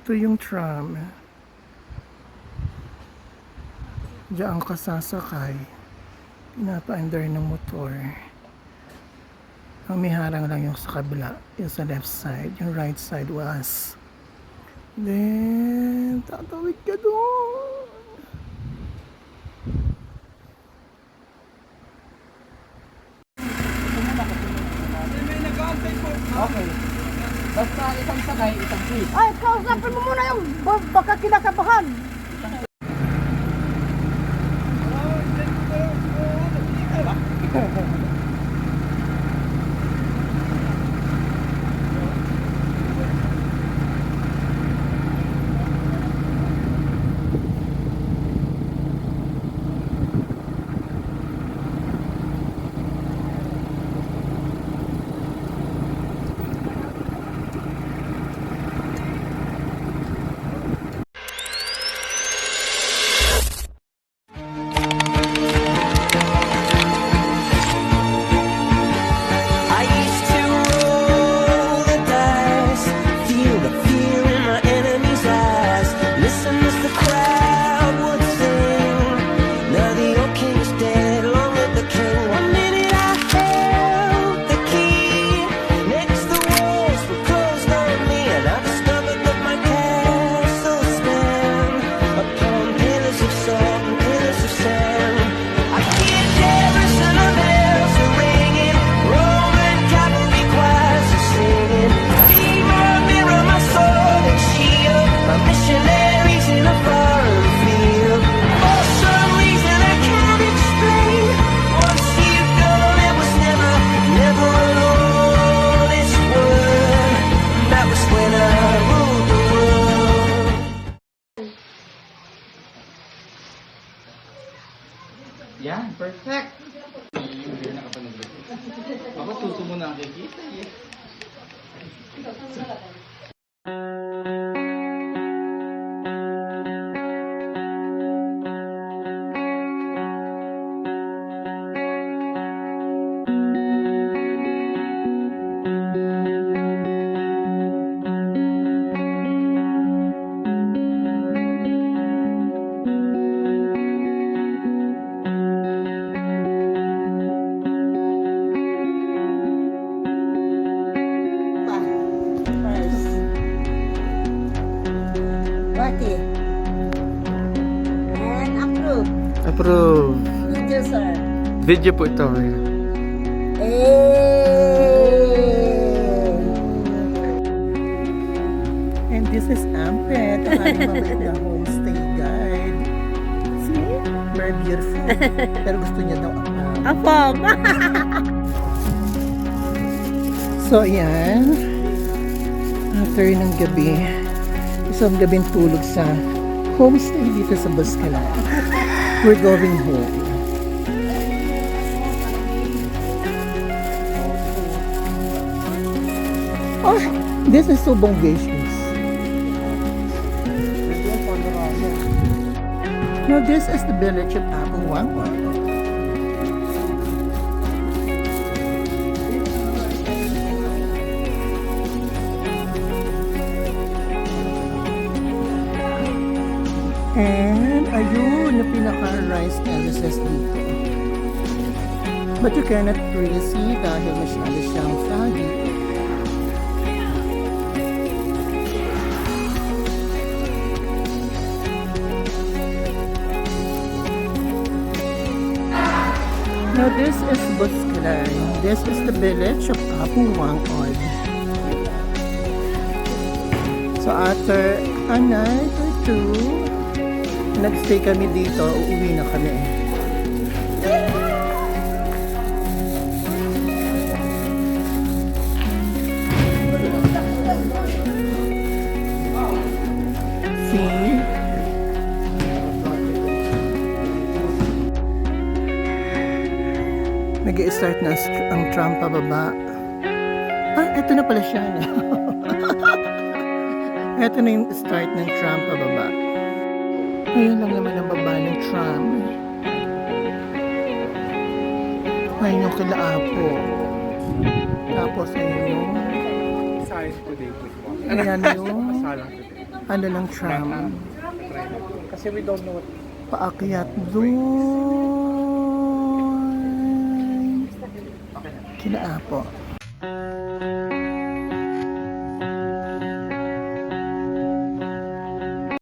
Ito yung tram. Diyan ka sasakay. Pinapaandar ng motor. Ang may harang lang yung sa kabila. Yung sa left side. Yung right side was. Then, tatawid ka doon. Okay. Basta isang sakay, isang seat. Ay, kausapin mo muna yung baka kinakabahan. I used to roll the dice, feel the fear in my enemy's eyes. Listen as the crowd would sing. Now the old king is dead, long live the king. One minute I held the key, next the walls were closed on me, and I discovered that my castle stand upon pillars of salt and pillars of sand. I hear Jefferson of bells are ringing, Roman cavalry choirs are singing. Be my mirror, my sword and shield, my missionaries in a foreign field. For some reason I can't explain, once you've gone it was never, never alone. This world, that was when I ruled the world. Yan, perfect. Hindi na kapanood. Ako suso mo na nakikita eh. First. Ready. And approve. Approve. Video, sir. Video po ito. And this is Ampet, ang aking mabait na homestay guide. See? Very beautiful. Pero gusto niya daw Apog. So, ayan. After ng gabi, isang gabing tulog sa homestay dito sa Boscalan. We're going home. Oh, this is so bongacious. No, this is the village of Abuwangwa. And ayun, yung pinaka-rice terraces dito. But you cannot really see dahil masyado siyang foggy. Now this is Boscalan. This is the village of Abuwangod. So after a night or two, nagstay kami dito, uuwi na kami. See? Nag-i-start na ang tram pababa. Ah, eto na pala siya. Eto na yung start ng tram pababa. Ayun lang naman ang baba ng tram. Ayun yung kila Apo. Tapos ayun yung... Science today. Ayan yung... Salang today. ano lang tram. Kasi we don't know what. Paakyat doon. Okay na. Kina Apo.